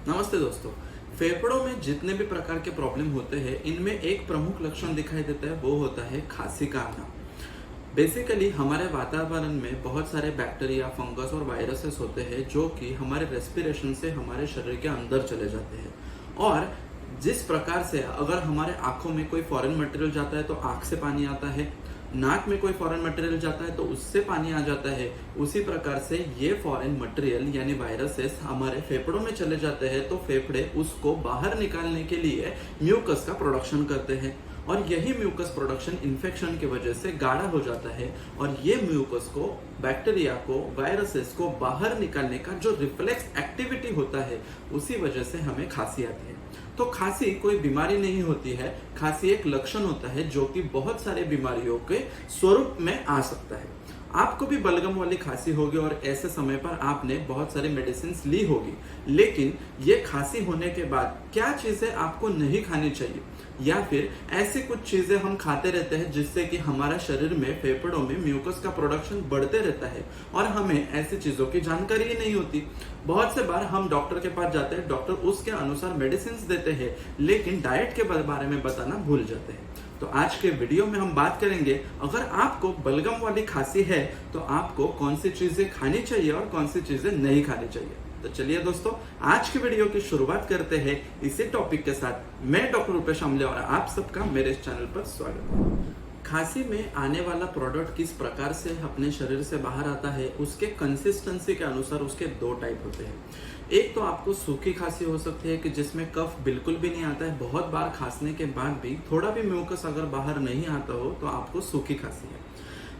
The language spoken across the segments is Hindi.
नमस्ते दोस्तों। फेफड़ों में जितने भी प्रकार के प्रॉब्लम होते हैं, इनमें एक प्रमुख लक्षण दिखाई देता है, वो होता है खांसी का आना। बेसिकली हमारे वातावरण में बहुत सारे बैक्टीरिया, फंगस और वायरसेस होते हैं जो कि हमारे रेस्पिरेशन से हमारे शरीर के अंदर चले जाते हैं। और जिस प्रकार से अगर हमारे आंखों में कोई फॉरेन मटेरियल जाता है तो आंख से पानी आता है, नाक में कोई फॉरेन मटेरियल जाता है तो उससे पानी आ जाता है। उसी प्रकार से ये फॉरेन मटेरियल यानी वायरसेस हमारे फेफड़ों में चले जाते हैं तो फेफड़े उसको बाहर निकालने के लिए म्यूकस का प्रोडक्शन करते हैं और यही म्यूकस प्रोडक्शन इन्फेक्शन की वजह से गाढ़ा हो जाता है और ये म्यूकस को, बैक्टीरिया को, वायरसेस को बाहर निकालने का जो रिफ्लेक्स एक्टिविटी होता है उसी वजह से हमें खांसी आती है। तो खांसी कोई बीमारी नहीं होती है, खांसी एक लक्षण होता है जो कि बहुत सारे बीमारियों के स्वरूप में आ सकता है। आपको भी बलगम वाली खांसी होगी और ऐसे समय पर आपने बहुत सारी मेडिसिन ली होगी, लेकिन ये खांसी होने के बाद क्या चीजें आपको नहीं खानी चाहिए या फिर ऐसी कुछ चीजें हम खाते रहते हैं जिससे कि हमारा शरीर में, फेफड़ों में म्यूकस का प्रोडक्शन बढ़ते रहता है और हमें ऐसी चीजों की जानकारी ही नहीं होती। बहुत से बार हम डॉक्टर के पास जाते हैं, डॉक्टर उसके अनुसार मेडिसिन देते हैं, लेकिन डाइट के बारे में बताना भूल जाते हैं। तो आज के वीडियो में हम बात करेंगे, अगर आपको बलगम वाली खांसी है तो आपको कौन सी चीजें खानी चाहिए और कौन सी चीजें नहीं खानी चाहिए। तो चलिए दोस्तों, आज की वीडियो की शुरुआत करते हैं इसी टॉपिक के साथ। मैं डॉक्टर रूपेश आमले और आप सबका मेरे इस चैनल पर स्वागत है। खांसी में आने वाला प्रोडक्ट किस प्रकार से अपने शरीर से बाहर आता है, उसके कंसिस्टेंसी के अनुसार उसके दो टाइप होते हैं। एक तो आपको सूखी खांसी हो सकती है कि जिसमें कफ बिल्कुल भी नहीं आता है, बहुत बार खांसने के बाद भी थोड़ा भी म्यूकस अगर बाहर नहीं आता हो तो आपको सूखी खांसी है।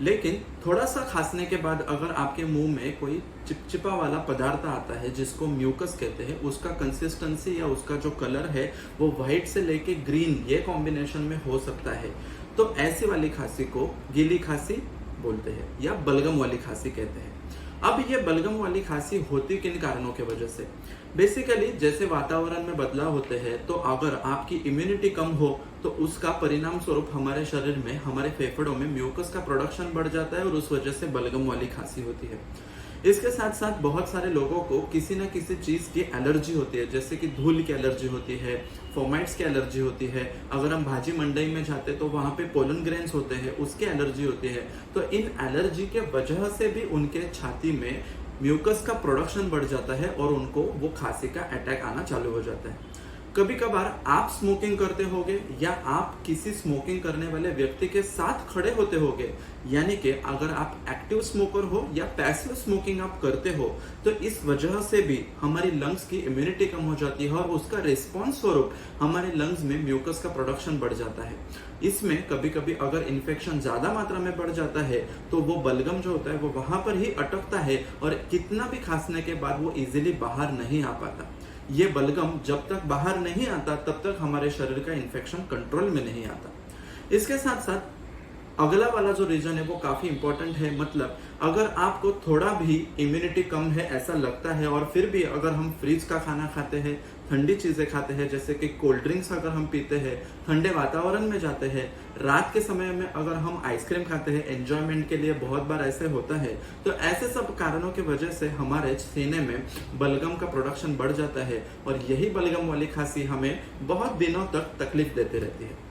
लेकिन थोड़ा सा खांसने के बाद अगर आपके मुंह में कोई चिपचिपा वाला पदार्थ आता है जिसको म्यूकस कहते हैं, उसका कंसिस्टेंसी या उसका जो कलर है वो व्हाइट से लेके ग्रीन ये कॉम्बिनेशन में हो सकता है, तो ऐसी वाली खांसी को गीली खांसी बोलते हैं या बलगम वाली खांसी कहते हैं। अब ये बलगम वाली खांसी होती किन कारणों के वजह से? बेसिकली जैसे वातावरण में बदलाव होते हैं तो अगर आपकी इम्यूनिटी कम हो तो उसका परिणाम स्वरूप हमारे शरीर में, हमारे फेफड़ों में म्यूकस का प्रोडक्शन बढ़ जाता है और उस वजह से बलगम वाली खांसी होती है। इसके साथ साथ बहुत सारे लोगों को किसी न किसी चीज की एलर्जी होती है, जैसे कि धूल की एलर्जी होती है, फोमाइट्स की एलर्जी होती है। अगर हम भाजी मंडई में जाते तो वहां पे पोलन ग्रेन्स होते हैं, उसकी एलर्जी होती है। तो इन एलर्जी के वजह से भी उनके छाती में म्यूकस का प्रोडक्शन बढ़ जाता है और उनको वो खांसी का अटैक आना चालू हो जाता है। कभी कभार आप स्मोकिंग करते होगे या आप किसी स्मोकिंग करने वाले व्यक्ति के साथ खड़े होते होगे, यानी कि अगर आप एक्टिव स्मोकर हो या पैसिव स्मोकिंग आप करते हो तो इस वजह से भी हमारी लंग्स की इम्यूनिटी कम हो जाती है और उसका रिस्पॉन्स स्वरूप हमारे लंग्स में म्यूकस का प्रोडक्शन बढ़ जाता है। इसमें कभी कभी अगर इन्फेक्शन ज्यादा मात्रा में बढ़ जाता है तो वो बलगम जो होता है वो वहां पर ही अटकता है और कितना भी खांसने के बाद वो इजीली बाहर नहीं आ पाता। ये बलगम जब तक बाहर नहीं आता तब तक हमारे शरीर का इन्फेक्शन कंट्रोल में नहीं आता। इसके साथ साथ अगला वाला जो रीजन है वो काफी इंपॉर्टेंट है। मतलब अगर आपको थोड़ा भी इम्यूनिटी कम है ऐसा लगता है और फिर भी अगर हम फ्रिज का खाना खाते हैं, ठंडी चीजें खाते हैं, जैसे कि कोल्ड ड्रिंक्स अगर हम पीते हैं, ठंडे वातावरण में जाते हैं, रात के समय में अगर हम आइसक्रीम खाते हैं एंजॉयमेंट के लिए, बहुत बार ऐसे होता है, तो ऐसे सब कारणों की वजह से हमारे सीने में बलगम का प्रोडक्शन बढ़ जाता है और यही बलगम वाली खांसी हमें बहुत दिनों तक तकलीफ देती रहती है।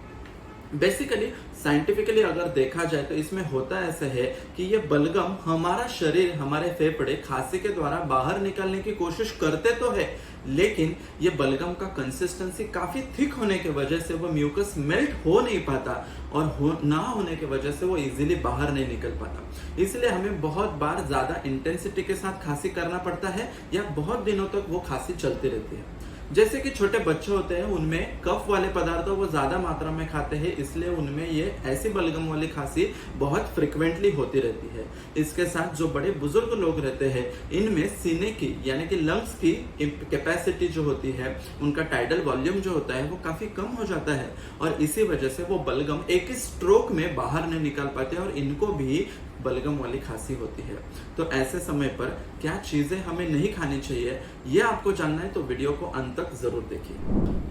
बेसिकली साइंटिफिकली अगर देखा जाए तो इसमें होता ऐसा है कि ये बलगम हमारा शरीर, हमारे फेफड़े खांसी के द्वारा बाहर निकालने की कोशिश करते तो है, लेकिन ये बलगम का कंसिस्टेंसी काफी थिक होने की वजह से वो म्यूकस मेल्ट हो नहीं पाता और ना होने की वजह से वो इजीली बाहर नहीं निकल पाता। इसलिए हमें बहुत बार ज्यादा इंटेंसिटी के साथ खांसी करना पड़ता है या बहुत दिनों तक वो खांसी चलती रहती है। जैसे कि छोटे बच्चे होते हैं, उनमें कफ वाले पदार्थ वो ज्यादा मात्रा में खाते हैं, इसलिए उनमें ये ऐसी बलगम वाली खांसी बहुत फ्रिक्वेंटली होती रहती है। इसके साथ जो बड़े बुजुर्ग लोग रहते हैं, इनमें सीने की यानी कि लंग्स की कैपेसिटी जो होती है, उनका टाइडल वॉल्यूम जो होता है वो काफी कम हो जाता है और इसी वजह से वो बलगम एक ही स्ट्रोक में बाहर नहीं निकाल पाते और इनको भी बलगम वाली खांसी होती है। तो ऐसे समय पर क्या चीजें हमें नहीं खानी चाहिए, ये आपको जानना है तो वीडियो को अंत तक जरूर देखिए।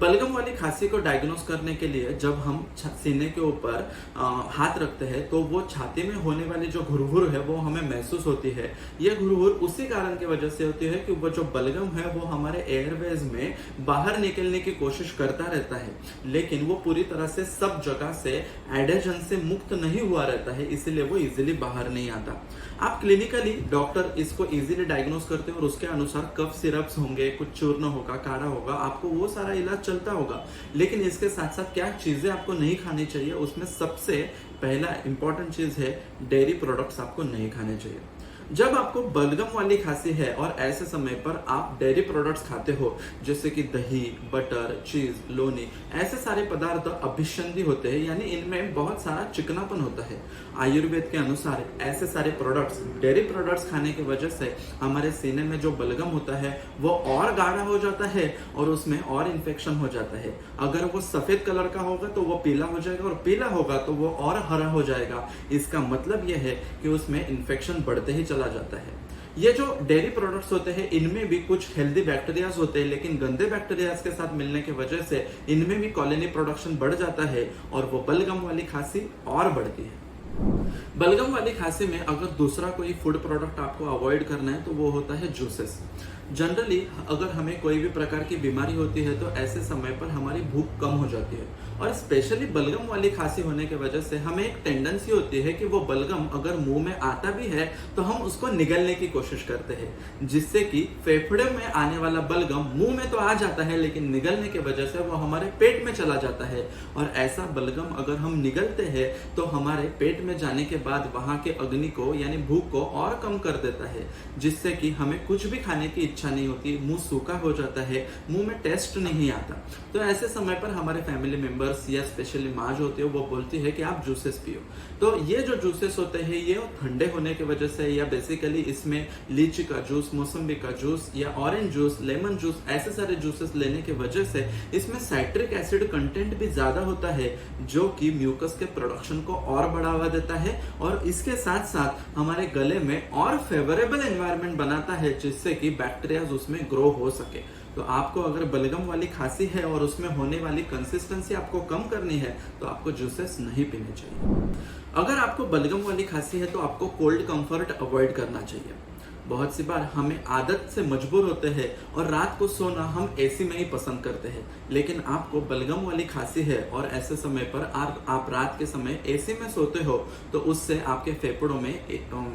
बलगम वाली खांसी को डायग्नोस करने के लिए जब हम सीने के ऊपर हाथ रखते हैं तो वो छाती में होने वाली जो घुरघुर है वो हमें महसूस होती है। ये घुरघुर उसी कारण की वजह से होती है कि वो जो बलगम है वो हमारे एयरवेज में बाहर निकलने की कोशिश करता रहता है, लेकिन वो पूरी तरह से सब जगह से एडेजन से मुक्त नहीं हुआ रहता है, इसलिए वो इजीली बाहर नहीं आता। आप क्लिनिकली डॉक्टर इसको इजीली डायग्नोस करते हैं और उसके अनुसार कफ सिरप्स होंगे, कुछ चूर्ण होगा, काढ़ा होगा, आपको वो सारा इलाज चलता होगा। लेकिन इसके साथ साथ क्या चीजें आपको नहीं खानी चाहिए, उसमें सबसे पहला इंपॉर्टेंट चीज है डेयरी प्रोडक्ट्स आपको नहीं खाने चाहिए। जब आपको बलगम वाली खांसी है और ऐसे समय पर आप डेयरी प्रोडक्ट्स खाते हो जैसे कि दही, बटर, चीज, लोनी, ऐसे सारे पदार्थ अभिसंधि होते हैं, यानी इनमें बहुत सारा चिकनापन होता है। आयुर्वेद के अनुसार ऐसे सारे प्रोडक्ट्स, डेयरी प्रोडक्ट्स खाने की वजह से हमारे सीने में जो बलगम होता है वो और गाढ़ा हो जाता है और उसमें और इन्फेक्शन हो जाता है। अगर वो सफेद कलर का होगा तो वो पीला हो जाएगा और पीला होगा तो वो और हरा हो जाएगा। इसका मतलब यह है कि उसमें इन्फेक्शन बढ़ते ही चला जाता है। ये जो डेयरी प्रोडक्ट्स होते हैं इनमें भी कुछ हेल्दी बैक्टीरियाज होते हैं, लेकिन गंदे बैक्टीरियाज के साथ मिलने की वजह से इनमें भी कॉलोनी प्रोडक्शन बढ़ जाता है और वो बलगम वाली खांसी और बढ़ती है। बलगम वाली खांसी में अगर दूसरा कोई फूड प्रोडक्ट आपको अवॉइड करना है तो वो होता है जूसेस। जनरली अगर हमें कोई भी प्रकार की बीमारी होती है तो ऐसे समय पर हमारी भूख कम हो जाती है और स्पेशली बलगम वाली खांसी होने की वजह से हमें एक टेंडेंसी होती है कि वो बलगम अगर मुंह में आता भी है तो हम उसको निगलने की कोशिश करते हैं, जिससे कि फेफड़े में आने वाला बलगम मुंह में तो आ जाता है लेकिन निगलने की वजह से वो हमारे पेट में चला जाता है। और ऐसा बलगम अगर हम निगलते हैं तो हमारे पेट में जाने के बाद वहां के अग्नि को यानी भूख को और कम कर देता है, जिससे कि हमें कुछ भी खाने की इच्छा नहीं होती, मुंह सूखा हो जाता है, मुंह में टेस्ट नहीं आता। तो ऐसे समय पर हमारे फैमिली मेंबर्स या स्पेशली माँ जो होती है वो बोलती है कि आप जूसेस पियो। तो ये जो जूसेस होते हैं ये ठंडे होने की वजह से या बेसिकली इसमें लीची का जूस, मौसम्बी का जूस या ऑरेंज जूस, लेमन जूस, ऐसे सारे जूसेस लेने की वजह से इसमें साइट्रिक एसिड कंटेंट भी ज्यादा होता है जो कि म्यूकस के प्रोडक्शन को और बढ़ावा देता है और इसके साथ साथ हमारे गले में और फेवरेबल एनवायरनमेंट बनाता है जिससे कि बैक्टीरिया उसमें ग्रो हो सके। तो आपको अगर बलगम वाली खांसी है और उसमें होने वाली कंसिस्टेंसी आपको कम करनी है तो आपको जूसेस नहीं पीने चाहिए। अगर आपको बलगम वाली खांसी है तो आपको कोल्ड कंफर्ट अवॉइड करना चाहिए। बहुत सी बार हमें आदत से मजबूर होते हैं और रात को सोना हम एसी में ही पसंद करते हैं, लेकिन आपको बलगम वाली खांसी है और ऐसे समय पर आप रात के समय एसी में सोते हो तो उससे आपके फेफड़ों में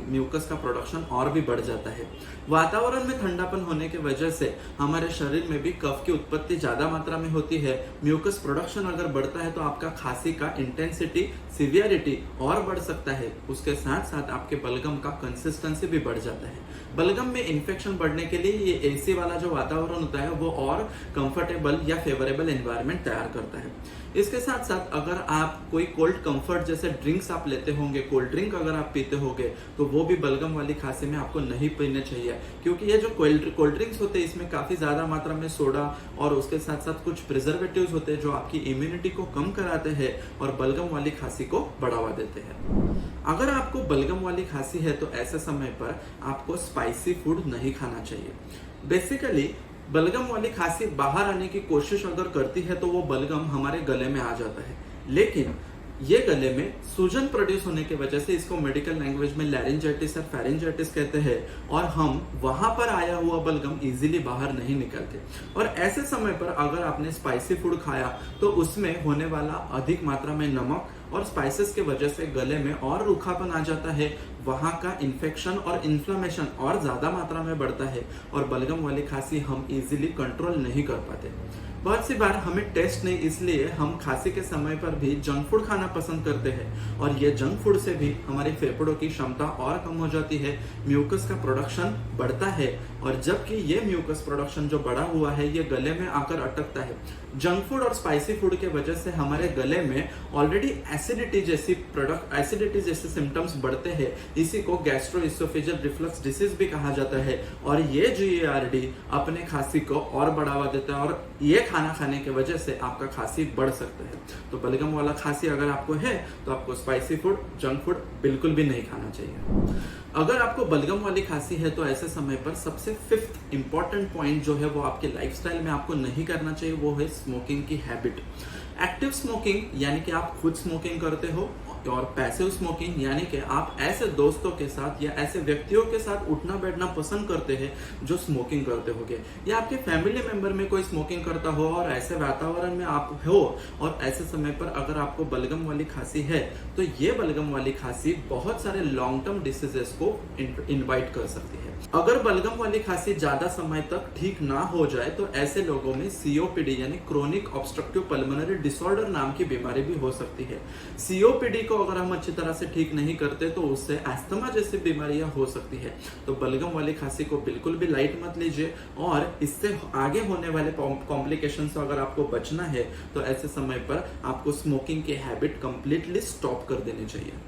म्यूकस का प्रोडक्शन और भी बढ़ जाता है। वातावरण में ठंडापन होने की वजह से हमारे शरीर में भी कफ की उत्पत्ति ज्यादा मात्रा में होती है। म्यूकस प्रोडक्शन अगर बढ़ता है तो आपका खांसी का इंटेंसिटी, सिवियरिटी और बढ़ सकता है। उसके साथ साथ आपके बलगम का कंसिस्टेंसी भी बढ़ जाता है। बलगम में इन्फेक्शन बढ़ने के लिए ये एसी वाला जो वातावरण होता है वो और कंफर्टेबल या फेवरेबल एनवायरनमेंट तैयार करता है। इसके साथ साथ अगर आप कोई कोल्ड कंफर्ट जैसे ड्रिंक्स आप लेते होंगे, कोल्ड ड्रिंक अगर आप पीते होंगे तो वो भी बलगम वाली खांसी में आपको नहीं पीने चाहिए, क्योंकि ये जो कोल्ड ड्रिंक्स होते हैं इसमें काफी ज्यादा मात्रा में सोडा और उसके साथ साथ कुछ प्रिजर्वेटिव्स होते हैं जो आपकी इम्यूनिटी को कम कराते हैं और बलगम वाली खांसी को बढ़ावा देते हैं। अगर आपको बलगम वाली खांसी है तो ऐसे समय पर आपको स्पाइसी फूड नहीं खाना चाहिए। बेसिकली बलगम वाली खांसी बाहर आने की कोशिश अगर करती है तो वो बलगम हमारे गले में आ जाता है, लेकिन ये गले में सूजन प्रोड्यूस होने की वजह से इसको मेडिकल लैंग्वेज में लैरिंजाइटिस या फेरिंजाइटिस कहते हैं और हम वहां पर आया हुआ बलगम इजीली बाहर नहीं निकलते। और ऐसे समय पर अगर आपने स्पाइसी फूड खाया तो उसमें होने वाला अधिक मात्रा में नमक और स्पाइसेस के वजह से गले में और रूखापन आ जाता है, वहां का इन्फेक्शन और इन्फ्लेमेशन और ज्यादा मात्रा में बढ़ता है और बलगम वाली खांसी हम इजीली कंट्रोल नहीं कर पाते। बहुत सी बार हमें टेस्ट नहीं, इसलिए हम खांसी के समय पर भी जंक फूड खाना पसंद करते हैं और ये जंक फूड से भी हमारे फेफड़ों की क्षमता और कम हो जाती है, म्यूकस का प्रोडक्शन बढ़ता है और जबकि ये म्यूकस प्रोडक्शन जो बढ़ा हुआ है ये गले में आकर अटकता है। जंक फूड और स्पाइसी फूड के वजह से हमारे गले में ऑलरेडी एसिडिटी जैसे सिम्टम्स बढ़ते हैं, इसी को गैस्ट्रोइसोफेजियल रिफ्लक्स डिसीज भी कहा जाता है। और ये GERD अपने खांसी को और बढ़ावा देता है और ये खाना खाने की वजह से आपका खांसी बढ़ सकता है। तो बलगम वाला खांसी अगर आपको है तो आपको स्पाइसी फूड, जंक फूड बिल्कुल भी नहीं खाना चाहिए। अगर आपको बलगम वाली खांसी है तो ऐसे समय पर सबसे 5th इंपॉर्टेंट पॉइंट जो है वो आपके लाइफस्टाइल में आपको नहीं करना चाहिए, वो है स्मोकिंग की हैबिट। एक्टिव स्मोकिंग यानी कि आप खुद स्मोकिंग करते हो, और पैसिव स्मोकिंग यानी कि आप ऐसे दोस्तों के साथ या ऐसे व्यक्तियों के साथ उठना बैठना पसंद करते हैं जो स्मोकिंग करते होंगे, या आपके फैमिली मेंबर में कोई स्मोकिंग करता हो और ऐसे वातावरण में आप हो और ऐसे समय पर अगर आपको बलगम वाली खांसी है तो ये बलगम वाली खांसी बहुत सारे लॉन्ग टर्म डिसीजेस को इनवाइट कर सकती है। अगर बलगम वाली खांसी ज्यादा समय तक ठीक ना हो जाए तो ऐसे लोगों में COPD यानी क्रोनिक ऑब्स्ट्रक्टिव पल्मोनरी डिसऑर्डर नाम की बीमारी भी हो सकती है। COPD को अगर हम अच्छी तरह से ठीक नहीं करते तो उससे अस्थमा जैसी बीमारियां हो सकती है। तो बलगम वाली खांसी को बिल्कुल भी लाइट मत लीजिए, और इससे आगे होने वाले कॉम्प्लिकेशन से अगर आपको बचना है तो ऐसे समय पर आपको स्मोकिंग की हैबिट कंप्लीटली स्टॉप कर देनी चाहिए।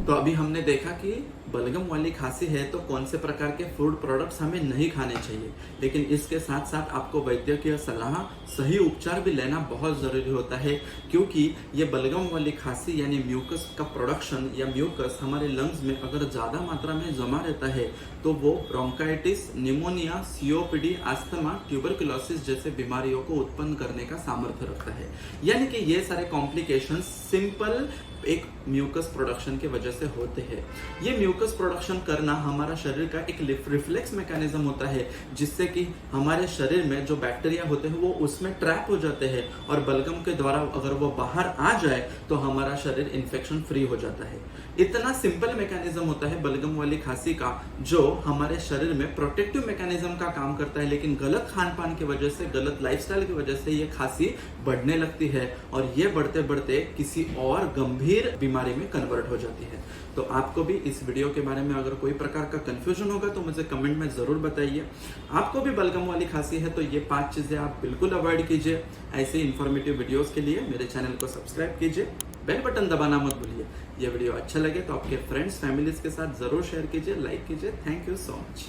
तो अभी हमने देखा कि बलगम वाली खांसी है तो कौन से प्रकार के फूड प्रोडक्ट्स हमें नहीं खाने चाहिए, लेकिन इसके साथ साथ आपको वैद्यकीय सलाह, सही उपचार भी लेना बहुत ज़रूरी होता है, क्योंकि ये बलगम वाली खांसी यानी म्यूकस का प्रोडक्शन या म्यूकस हमारे लंग्स में अगर ज़्यादा मात्रा में जमा रहता है तो वो bronchitis, pneumonia, COPD, asthma, tuberculosis जैसे बीमारियों को उत्पन्न करने का सामर्थ्य रखता है। यानी कि ये सारे कॉम्प्लिकेशंस सिंपल एक म्यूकस प्रोडक्शन की वजह से होते हैं। ये म्यूकस प्रोडक्शन करना हमारा शरीर का एक रिफ्लेक्स मैकेनिज्म होता है, जिससे कि हमारे शरीर में जो बैक्टीरिया होते हैं वो उसमें ट्रैप हो जाते हैं, और बलगम के द्वारा अगर वो बाहर आ जाए तो हमारा शरीर इन्फेक्शन फ्री हो जाता है। इतना सिंपल मैकेनिज्म होता है बलगम वाली खांसी का, जो हमारे शरीर में प्रोटेक्टिव मैकेनिज्म का काम करता है, लेकिन गलत खान पान की वजह से, गलत लाइफस्टाइल की वजह से ये खांसी बढ़ने लगती है, और ये बढ़ते बढ़ते किसी और गंभीर बीमारी में कन्वर्ट हो जाती है। तो आपको भी इस वीडियो के बारे में अगर कोई प्रकार का कंफ्यूजन होगा तो मुझे कमेंट में जरूर बताइए। आपको भी बलगम वाली खांसी है तो ये 5 चीजें आप बिल्कुल अवॉइड कीजिए। ऐसे इंफॉर्मेटिव वीडियोस के लिए मेरे चैनल को सब्सक्राइब कीजिए, बेल बटन दबाना मत भूलिए। ये वीडियो अच्छा लगे तो आपके फ्रेंड्स, फैमिलीज के साथ जरूर शेयर कीजिए, लाइक कीजिए। Thank you so much.